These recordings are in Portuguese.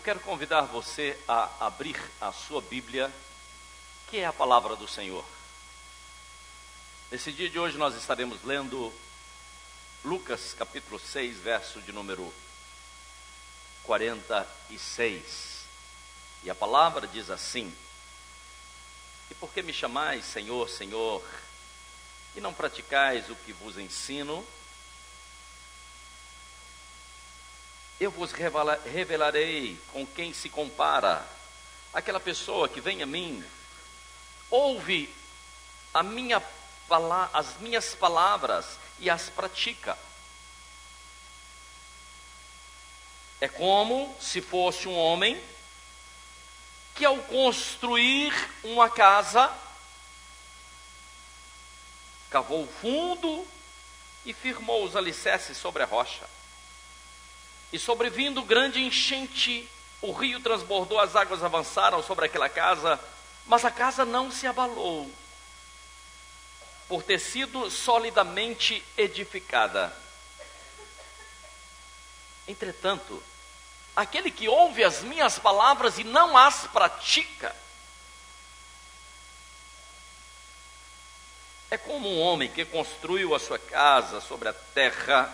quero convidar você a abrir a sua Bíblia, que é a palavra do Senhor. Nesse dia de hoje nós estaremos lendo Lucas capítulo 6, verso de número 46. E a palavra diz assim: E por que me chamais Senhor, Senhor, e não praticais o que vos ensino? Eu vos revelarei com quem se compara aquela pessoa que vem a mim, ouve as minhas palavras e as pratica. É como se fosse um homem que, ao construir uma casa, cavou fundo e firmou os alicerces sobre a rocha. E sobrevindo grande enchente, o rio transbordou, as águas avançaram sobre aquela casa, mas a casa não se abalou, por ter sido solidamente edificada. Entretanto, aquele que ouve as minhas palavras e não as pratica, é como um homem que construiu a sua casa sobre a terra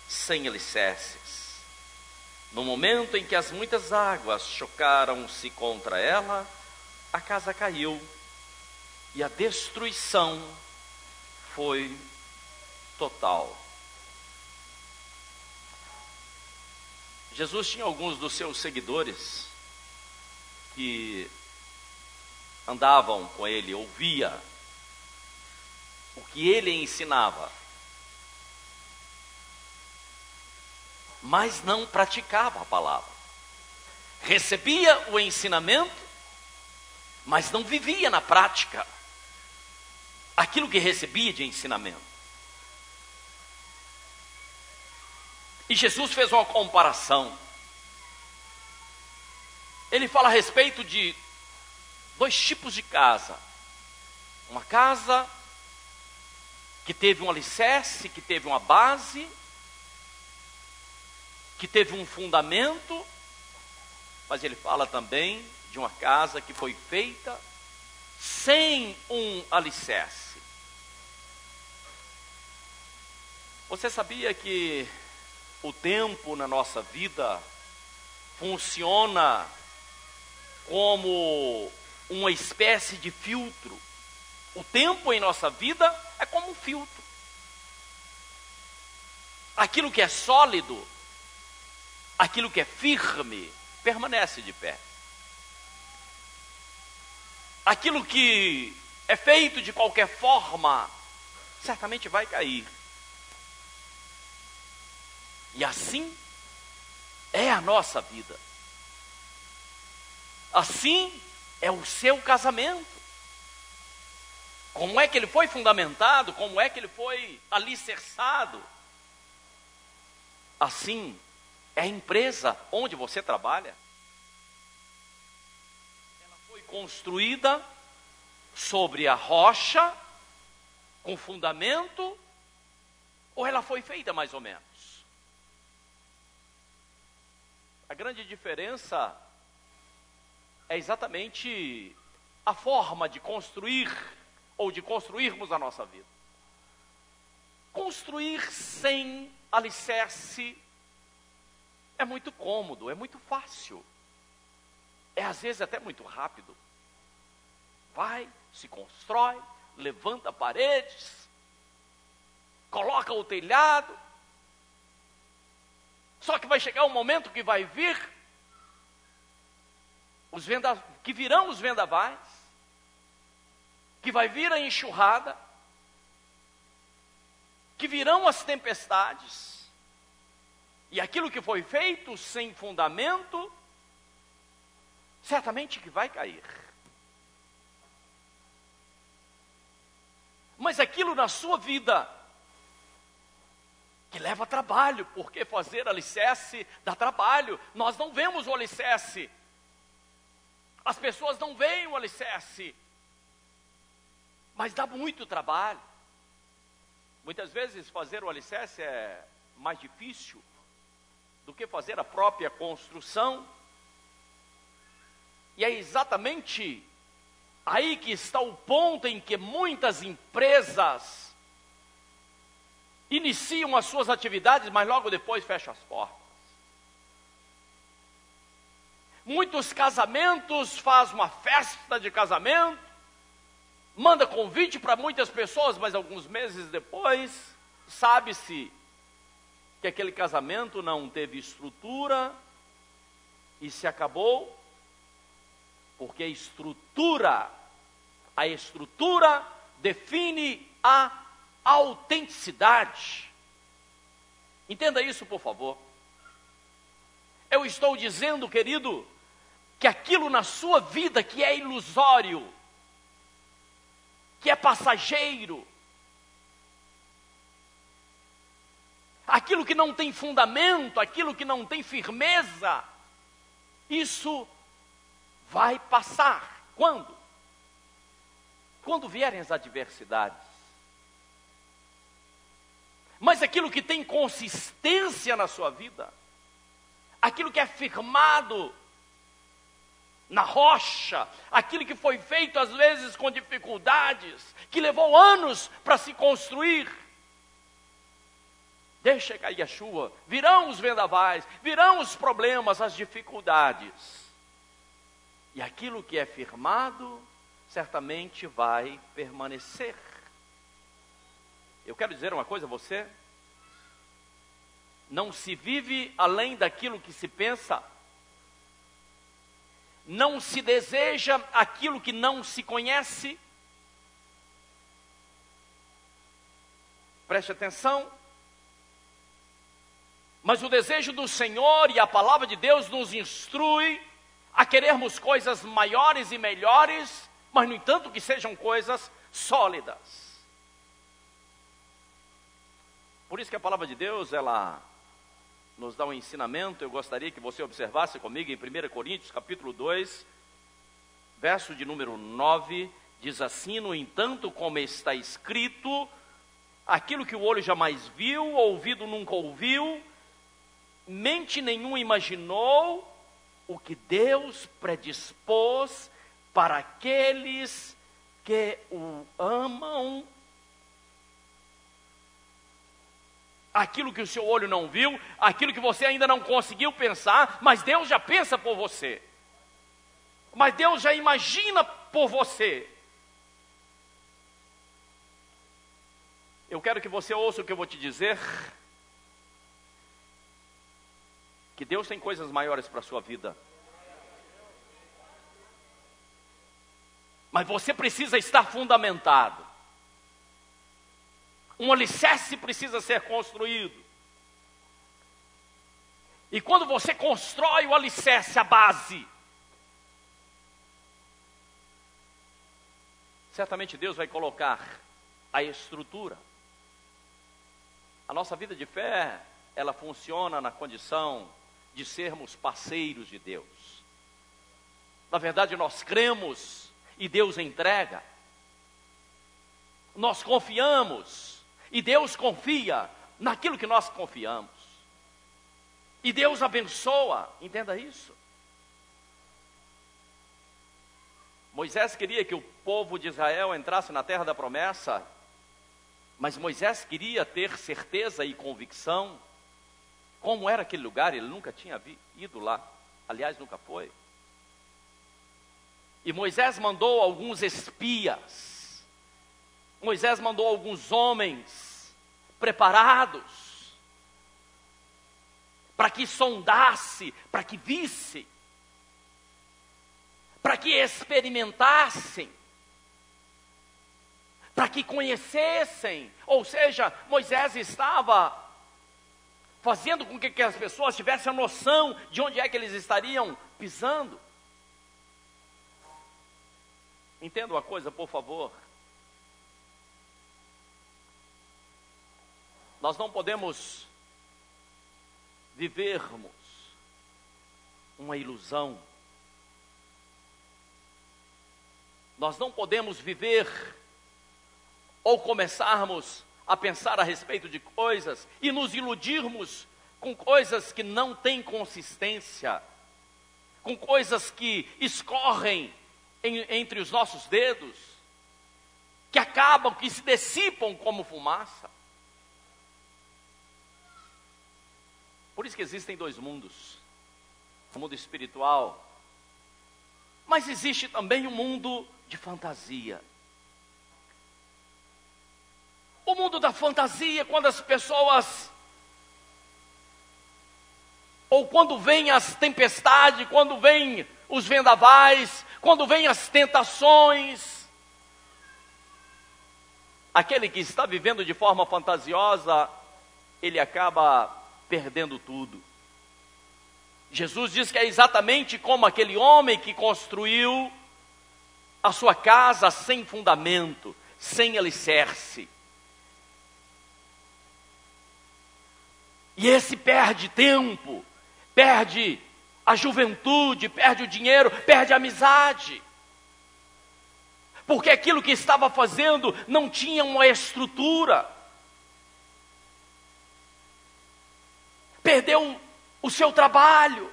sem alicerces. No momento em que as muitas águas chocaram-se contra ela, a casa caiu e a destruição foi total. Jesus tinha alguns dos seus seguidores que andavam com ele, ouvia o que ele ensinava, mas não praticava a palavra. Recebia o ensinamento, mas não vivia na prática aquilo que recebia de ensinamento. E Jesus fez uma comparação. Ele fala a respeito de dois tipos de casa. Uma casa que teve um alicerce, que teve uma base, que teve um fundamento, mas ele fala também de uma casa que foi feita sem um alicerce. Você sabia que o tempo na nossa vida funciona como uma espécie de filtro? O tempo em nossa vida é como um filtro. Aquilo que é sólido, aquilo que é firme, permanece de pé. Aquilo que é feito de qualquer forma, certamente vai cair. E assim é a nossa vida. Assim é o seu casamento. Como é que ele foi fundamentado? Como é que ele foi alicerçado? Assim é a empresa onde você trabalha. Ela foi construída sobre a rocha, com fundamento, ou ela foi feita mais ou menos? A grande diferença é exatamente a forma de construir, ou de construirmos a nossa vida. Construir sem alicerce é muito cômodo, é muito fácil. É às vezes até muito rápido. Vai, se constrói, levanta paredes, coloca o telhado. Só que vai chegar um momento que vai vir, que virão os vendavais, que vai vir a enxurrada, que virão as tempestades. E aquilo que foi feito sem fundamento, certamente que vai cair. Mas aquilo na sua vida, que leva trabalho, porque fazer alicerce dá trabalho. Nós não vemos o alicerce. As pessoas não veem o alicerce. Mas dá muito trabalho. Muitas vezes fazer o alicerce é mais difícil do que fazer a própria construção. E é exatamente aí que está o ponto em que muitas empresas iniciam as suas atividades, mas logo depois fecham as portas. Muitos casamentos fazem uma festa de casamento, manda convite para muitas pessoas, mas alguns meses depois, sabe-se que aquele casamento não teve estrutura e se acabou, porque a estrutura define a autenticidade. Entenda isso, por favor. Eu estou dizendo, querido, que aquilo na sua vida que é ilusório, que é passageiro, aquilo que não tem fundamento, aquilo que não tem firmeza, isso vai passar. Quando? Quando vierem as adversidades. Mas aquilo que tem consistência na sua vida, aquilo que é firmado na rocha, aquilo que foi feito às vezes com dificuldades, que levou anos para se construir, deixa cair a chuva, virão os vendavais, virão os problemas, as dificuldades, e aquilo que é firmado certamente vai permanecer. Eu quero dizer uma coisa a você: não se vive além daquilo que se pensa, não se deseja aquilo que não se conhece. Preste atenção. Mas o desejo do Senhor e a palavra de Deus nos instrui a querermos coisas maiores e melhores, mas no entanto que sejam coisas sólidas. Por isso que a palavra de Deus, ela nos dá um ensinamento. Eu gostaria que você observasse comigo em 1 Coríntios capítulo 2, verso de número 9, diz assim: no entanto, como está escrito, aquilo que o olho jamais viu, ouvido nunca ouviu, mente nenhuma imaginou, o que Deus predispôs para aqueles que o amam. Aquilo que o seu olho não viu, aquilo que você ainda não conseguiu pensar, mas Deus já pensa por você. Mas Deus já imagina por você. Eu quero que você ouça o que eu vou te dizer. Que Deus tem coisas maiores para a sua vida. Mas você precisa estar fundamentado. Um alicerce precisa ser construído. E quando você constrói o alicerce, a base, certamente Deus vai colocar a estrutura. A nossa vida de fé, ela funciona na condição de sermos parceiros de Deus. Na verdade, nós cremos e Deus entrega. Nós confiamos e Deus confia naquilo que nós confiamos. E Deus abençoa, entenda isso. Moisés queria que o povo de Israel entrasse na terra da promessa, mas Moisés queria ter certeza e convicção. Como era aquele lugar? Ele nunca tinha ido lá. Aliás, nunca foi. E Moisés mandou alguns espias. Moisés mandou alguns homens preparados para que sondasse, para que visse, para que experimentassem, para que conhecessem. Ou seja, Moisés estava fazendo com que as pessoas tivessem a noção de onde é que eles estariam pisando. Entenda uma coisa, por favor. Nós não podemos vivermos uma ilusão. Nós não podemos viver ou começarmos a pensar a respeito de coisas e nos iludirmos com coisas que não têm consistência. com coisas que escorrem entre os nossos dedos, que acabam, que se dissipam como fumaça. Por isso que existem dois mundos, o mundo espiritual, mas existe também um mundo de fantasia. O mundo da fantasia, quando as pessoas, ou quando vêm as tempestades, quando vêm os vendavais, quando vêm as tentações, aquele que está vivendo de forma fantasiosa, ele acaba perdendo tudo. Jesus diz que é exatamente como aquele homem que construiu a sua casa sem fundamento, sem alicerce. E esse perde tempo, perde a juventude, perde o dinheiro, perde a amizade. Porque aquilo que estava fazendo não tinha uma estrutura. Perdeu o seu trabalho.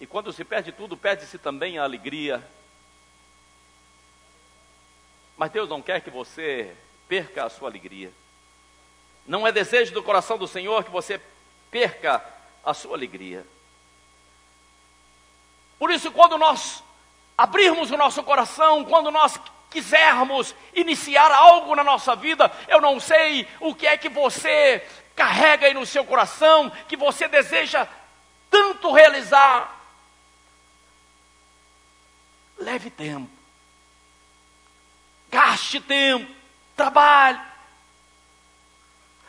E quando se perde tudo, perde-se também a alegria. Mas Deus não quer que você perca a sua alegria. Não é desejo do coração do Senhor que você perca a sua alegria. Por isso, quando nós abrirmos o nosso coração, quando nós quisermos iniciar algo na nossa vida, eu não sei o que é que você carrega aí no seu coração, que você deseja tanto realizar. Leve tempo, gaste tempo, trabalhe,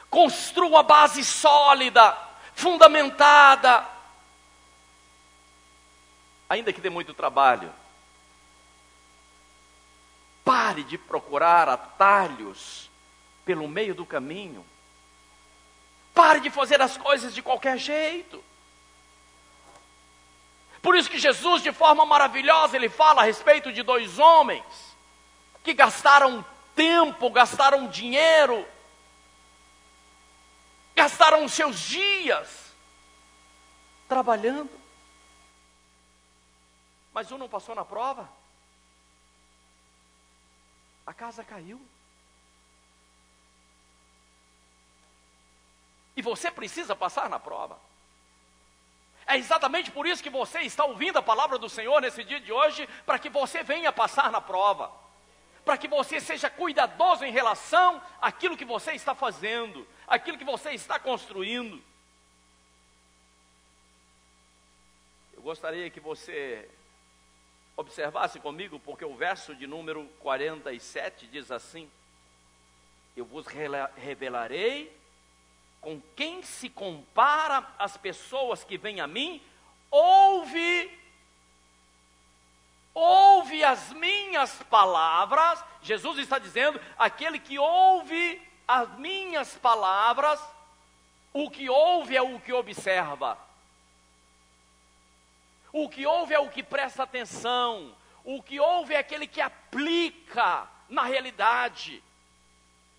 construa uma base sólida, fundamentada, ainda que dê muito trabalho. Pare de procurar atalhos pelo meio do caminho. Pare de fazer as coisas de qualquer jeito. Por isso que Jesus, de forma maravilhosa, ele fala a respeito de dois homens que gastaram tempo, gastaram dinheiro, gastaram seus dias trabalhando. Mas um não passou na prova. A casa caiu. E você precisa passar na prova. É exatamente por isso que você está ouvindo a palavra do Senhor nesse dia de hoje, para que você venha passar na prova. Para que você seja cuidadoso em relação àquilo que você está fazendo, àquilo que você está construindo. Eu gostaria que você observasse comigo, porque o verso de número 47 diz assim: eu vos revelarei com quem se compara as pessoas que vêm a mim. Ouve as minhas palavras. Jesus está dizendo, aquele que ouve as minhas palavras, o que ouve é o que observa. O que ouve é o que presta atenção. O que ouve é aquele que aplica na realidade.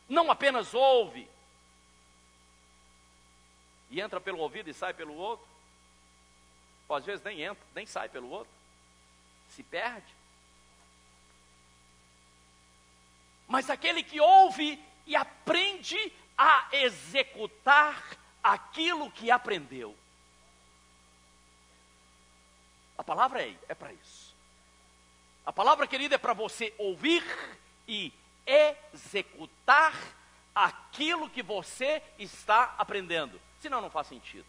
Não apenas ouve e entra pelo ouvido e sai pelo outro. Ou às vezes nem entra, nem sai pelo outro. Se perde. Mas aquele que ouve e aprende a executar aquilo que aprendeu. A palavra é para isso. A palavra, querida, é para você ouvir e executar aquilo que você está aprendendo. Senão não faz sentido.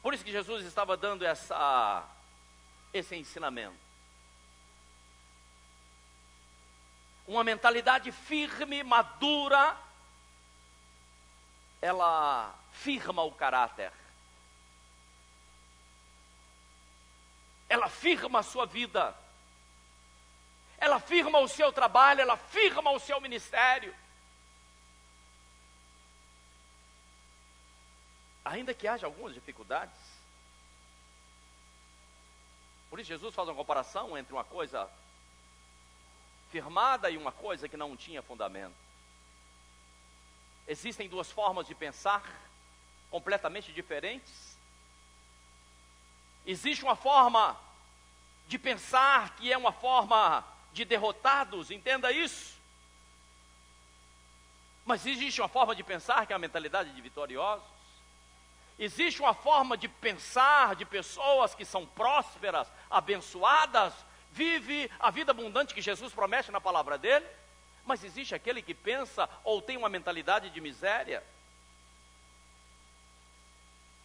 Por isso que Jesus estava dando esse ensinamento. Uma mentalidade firme, madura, ela firma o caráter. Ela firma a sua vida. Ela firma o seu trabalho, ela firma o seu ministério. Ainda que haja algumas dificuldades. Por isso Jesus faz uma comparação entre uma coisa firmada e uma coisa que não tinha fundamento. Existem duas formas de pensar completamente diferentes. Existe uma forma de pensar que é uma forma de derrotados, entenda isso. Mas existe uma forma de pensar que é a mentalidade de vitoriosos. Existe uma forma de pensar de pessoas que são prósperas, abençoadas, vive a vida abundante que Jesus promete na palavra dele. Mas existe aquele que pensa ou tem uma mentalidade de miséria.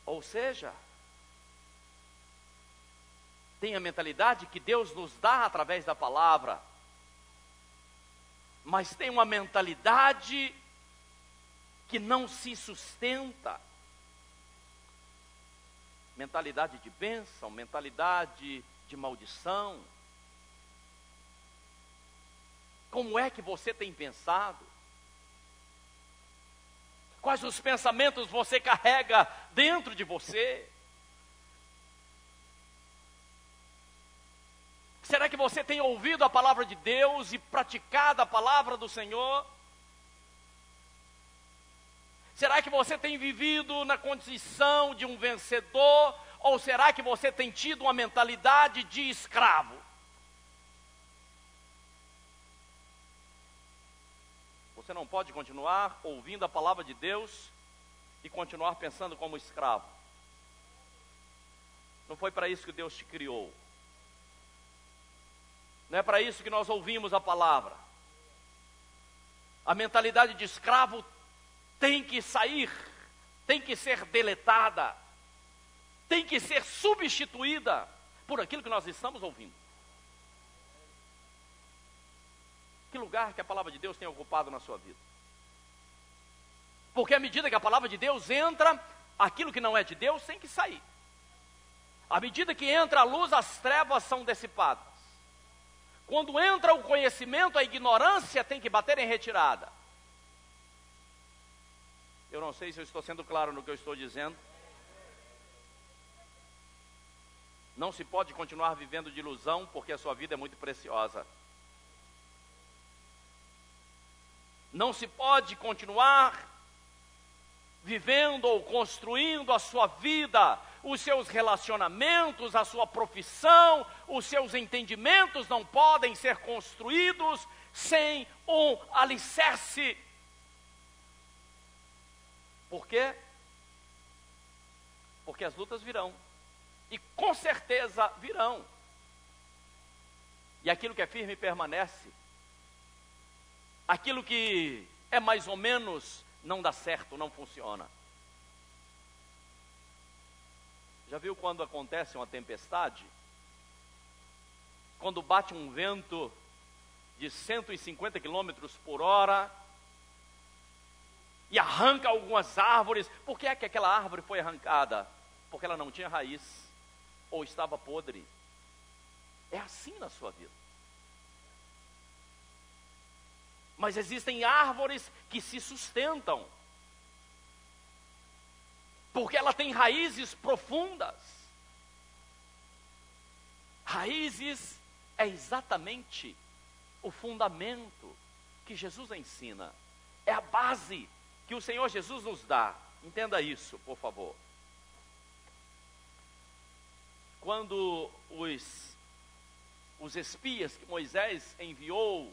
Ou seja, tem a mentalidade que Deus nos dá através da palavra, mas tem uma mentalidade que não se sustenta. Mentalidade de bênção, mentalidade de maldição. Como é que você tem pensado? Quais os pensamentos você carrega dentro de você? Será que você tem ouvido a palavra de Deus e praticado a palavra do Senhor? Será que você tem vivido na condição de um vencedor? Ou será que você tem tido uma mentalidade de escravo? Você não pode continuar ouvindo a palavra de Deus e continuar pensando como escravo. Não foi para isso que Deus te criou. Não é para isso que nós ouvimos a palavra. A mentalidade de escravo tem que sair, tem que ser deletada, tem que ser substituída por aquilo que nós estamos ouvindo. Que lugar que a palavra de Deus tem ocupado na sua vida? Porque à medida que a palavra de Deus entra, aquilo que não é de Deus tem que sair. À medida que entra a luz, as trevas são dissipadas. Quando entra o conhecimento, a ignorância tem que bater em retirada. Eu não sei se eu estou sendo claro no que eu estou dizendo. Não se pode continuar vivendo de ilusão, porque a sua vida é muito preciosa. Não se pode continuar vivendo ou construindo a sua vida, os seus relacionamentos, a sua profissão, os seus entendimentos não podem ser construídos sem um alicerce. Por quê? Porque as lutas virão, e com certeza virão, e aquilo que é firme permanece. Aquilo que é mais ou menos não dá certo, não funciona. Já viu quando acontece uma tempestade? Quando bate um vento de 150 quilômetros por hora e arranca algumas árvores. Por que é que aquela árvore foi arrancada? Porque ela não tinha raiz ou estava podre. É assim na sua vida. Mas existem árvores que se sustentam, porque ela tem raízes profundas. Raízes é exatamente o fundamento que Jesus ensina. É a base que o Senhor Jesus nos dá. Entenda isso, por favor. Quando os espias que Moisés enviou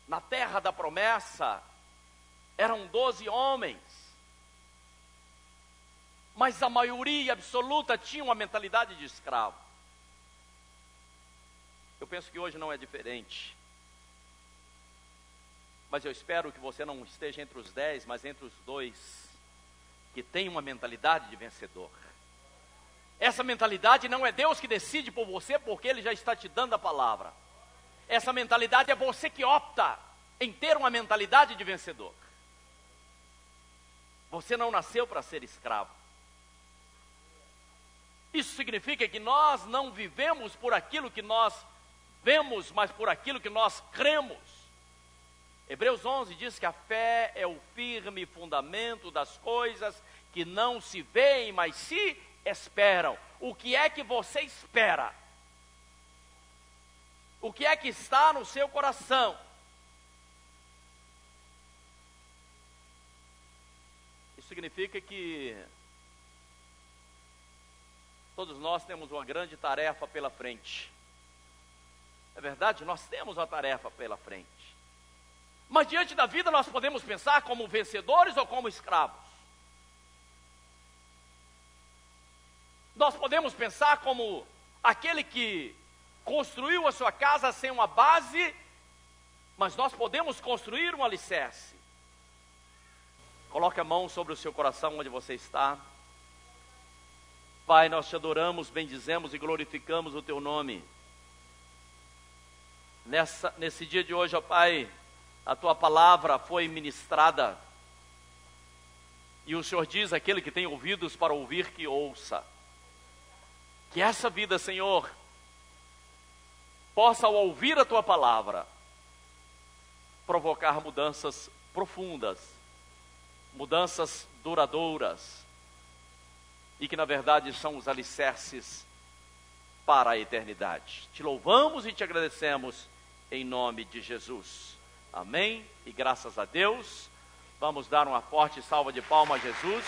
na terra da promessa, eram 12 homens, mas a maioria absoluta tinha uma mentalidade de escravo. Eu penso que hoje não é diferente, mas eu espero que você não esteja entre os 10, mas entre os 2, que tem uma mentalidade de vencedor. Essa mentalidade não é Deus que decide por você, porque Ele já está te dando a palavra. Essa mentalidade é você que opta em ter uma mentalidade de vencedor. Você não nasceu para ser escravo. Isso significa que nós não vivemos por aquilo que nós vemos, mas por aquilo que nós cremos. Hebreus 11 diz que a fé é o firme fundamento das coisas que não se veem, mas se esperam. O que é que você espera? O que é que está no seu coração? Isso significa que todos nós temos uma grande tarefa pela frente. É verdade, nós temos uma tarefa pela frente. Mas diante da vida nós podemos pensar como vencedores ou como escravos. Nós podemos pensar como aquele que construiu a sua casa sem uma base, mas nós podemos construir um alicerce. Coloque a mão sobre o seu coração onde você está. Pai, nós te adoramos, bendizemos e glorificamos o teu nome. Nesse dia de hoje, ó Pai, a tua palavra foi ministrada. E o Senhor diz, aquele que tem ouvidos para ouvir, que ouça. Que essa vida, Senhor, possa, ao ouvir a tua palavra, provocar mudanças profundas, mudanças duradouras, e que na verdade são os alicerces para a eternidade. Te louvamos e te agradecemos em nome de Jesus. Amém? E graças a Deus. Vamos dar uma forte salva de palmas a Jesus.